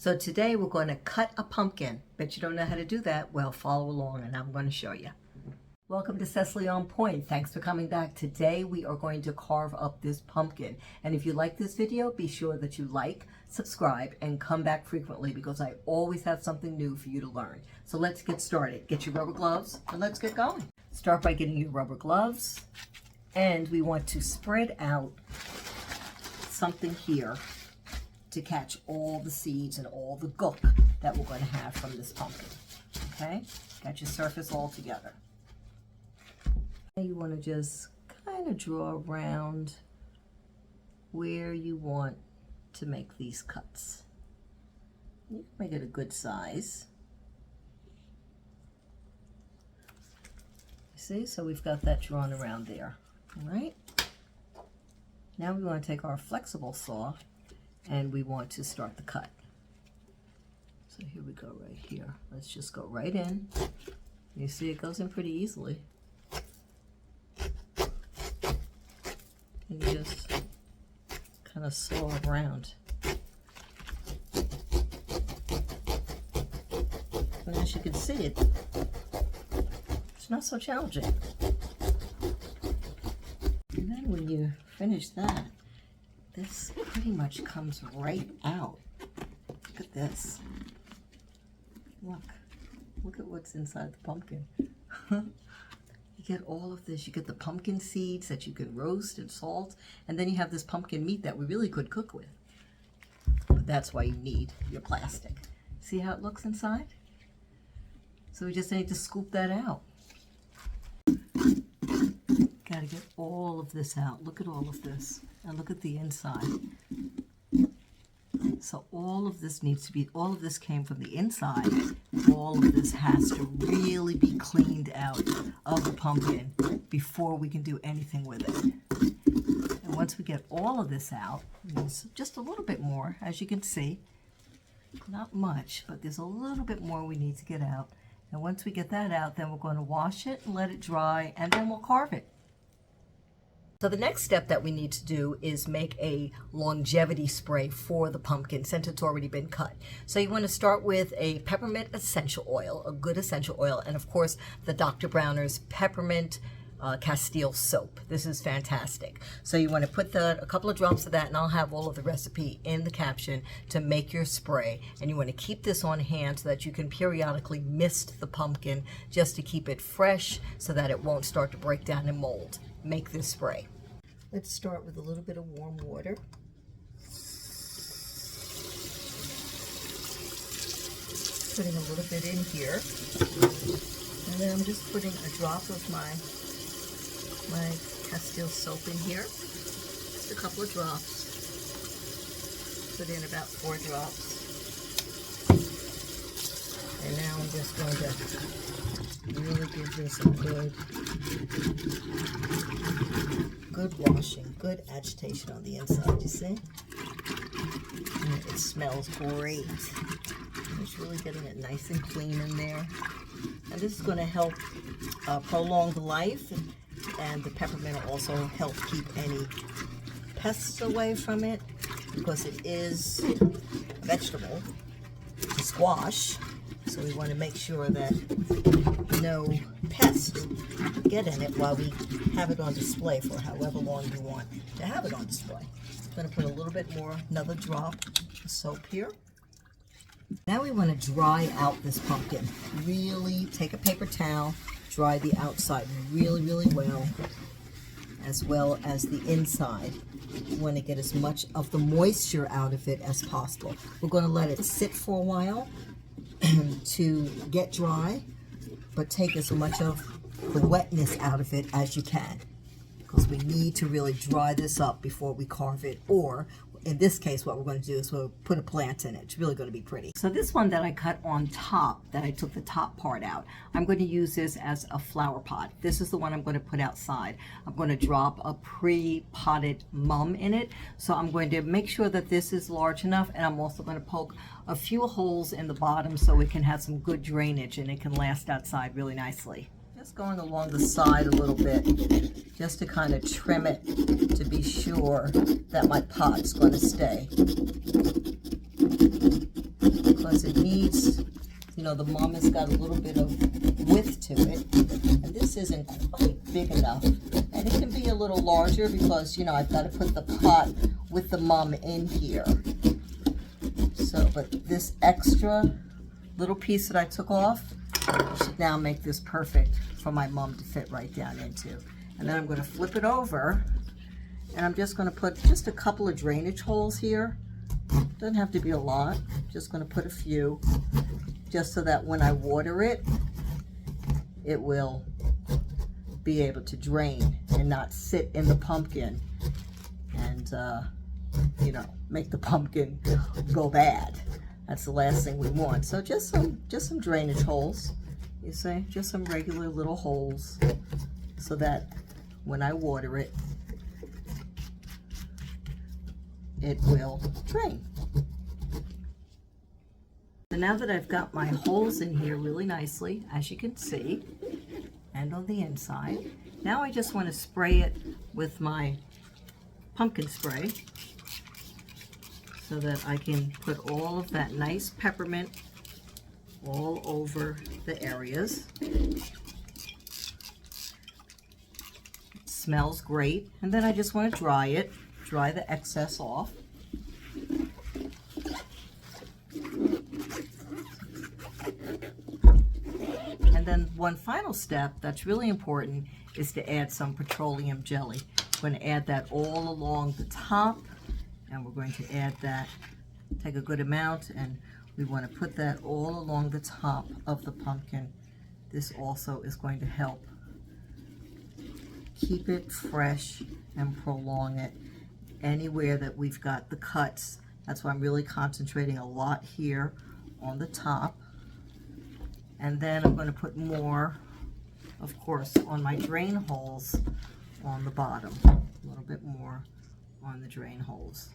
So today we're going to cut a pumpkin. Bet you don't know how to do that? Well, follow along and I'm going to show you. Welcome to Castille on Point. Thanks for coming back. Today we are going to carve up this pumpkin. And if you like this video, be sure that you like, subscribe, and come back frequently because I always have something new for you to learn. So let's get started. Get your rubber gloves and let's get going. Start by getting your rubber gloves. And we want to spread out something here to catch all the seeds and all the gook that we're going to have from this pumpkin. Okay? Got your surface all together. You want to just kind of draw around where you want to make these cuts. You can make it a good size. See, so we've got that drawn around there. All right. Now we want to take our flexible saw and we want to start the cut. So here we go right here. Let's just go right in. You see it goes in pretty easily. And you just kind of saw around. And as you can see, it's not so challenging. And then when you finish that, this pretty much comes right out. Look at this. Look at what's inside the pumpkin. You get all of this. You get the pumpkin seeds that you can roast and salt, and then you have this pumpkin meat that we really could cook with. But that's why you need your plastic. See how it looks inside? So we just need to scoop that out. Got to get all of this out. Look at all of this. And look at the inside. So all of this needs to be, all of this came from the inside. All of this has to really be cleaned out of the pumpkin before we can do anything with it. And once we get all of this out, there's just a little bit more, as you can see. Not much, but there's a little bit more we need to get out. And once we get that out, then we're going to wash it and let it dry, and then we'll carve it. So the next step that we need to do is make a longevity spray for the pumpkin since it's already been cut. So you want to start with a Peppermint Essential Oil, a good essential oil, and of course the Dr. Bronner's Peppermint Castille soap. This is fantastic. So you want to put a couple of drops of that, and I'll have all of the recipe in the caption to make your spray. And you want to keep this on hand so that you can periodically mist the pumpkin just to keep it fresh so that it won't start to break down and mold. Make this spray. Let's start with a little bit of warm water. Putting a little bit in here. And then I'm just putting a drop of my Castile soap in here. Just a couple of drops. Put in about 4 drops. And now I'm just going to really give this a good washing, good agitation on the inside, you see? And it smells great. It's really getting it nice and clean in there. And this is going to help prolong the life, and the peppermint will also help keep any pests away from it because it is a vegetable, a squash. So we want to make sure that no pests get in it while we have it on display for however long you want to have it on display. I'm going to put a little bit more, another drop of soap here. Now we want to dry out this pumpkin. Really take a paper towel, dry the outside really well as the inside. You want to get as much of the moisture out of it as possible. We're going to let it sit for a while to get dry, but take as much of the wetness out of it as you can, because we need to really dry this up before we carve it, or in this case what we're going to do is we'll put a plant in it. It's really going to be pretty. So this one that I cut on top, that I took the top part out, I'm going to use this as a flower pot. This is the one I'm going to put outside. I'm going to drop a pre-potted mum in it, so I'm going to make sure that this is large enough, and I'm also going to poke a few holes in the bottom so it can have some good drainage and it can last outside really nicely. Just going along the side a little bit, just to kind of trim it to be sure that my pot's going to stay. because it needs, you know, the mum has got a little bit of width to it, and this isn't quite big enough. And it can be a little larger because, you know, I've got to put the pot with the mum in here. So, but this extra little piece that I took off should now make this perfect for my mum to fit right down into. And then I'm going to flip it over, and I'm just going to put just a couple of drainage holes here. Doesn't have to be a lot, just going to put a few, just so that when I water it, it will be able to drain and not sit in the pumpkin and you know, make the pumpkin go bad. That's the last thing we want. So just some drainage holes, you see, just some regular little holes, so that when I water it, it will drain. So now that I've got my holes in here really nicely, as you can see, and on the inside, now I just want to spray it with my pumpkin spray so that I can put all of that nice peppermint all over the areas. It smells great. And then I just want to dry it, dry the excess off. And then one final step that's really important is to add some petroleum jelly. We're going to add that all along the top, and we're going to add that, take a good amount, and we want to put that all along the top of the pumpkin. This also is going to help keep it fresh and prolong it anywhere that we've got the cuts. That's why I'm really concentrating a lot here on the top. And then I'm going to put more, of course, on my drain holes on the bottom. A little bit more on the drain holes,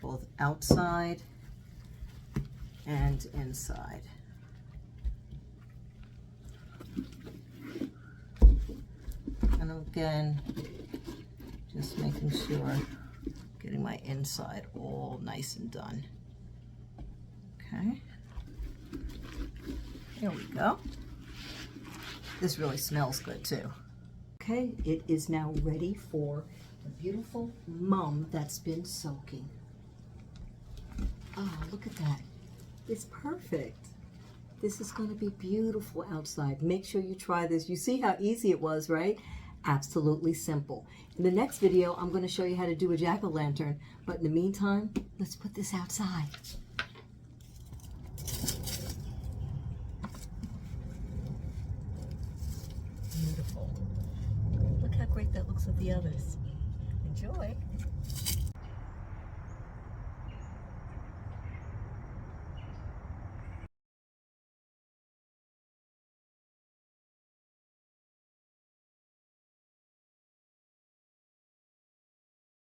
both outside and inside. And again, just making sure, getting my inside all nice and done. Okay. There we go. This really smells good too. Okay, it is now ready for the beautiful mum that's been soaking. Oh, look at that. It's perfect. This is going to be beautiful outside. Make sure you try this. You see how easy it was, right? Absolutely simple. In the next video, I'm going to show you how to do a jack-o'-lantern. But in the meantime, let's put this outside. Beautiful. Look how great that looks with the others. Enjoy.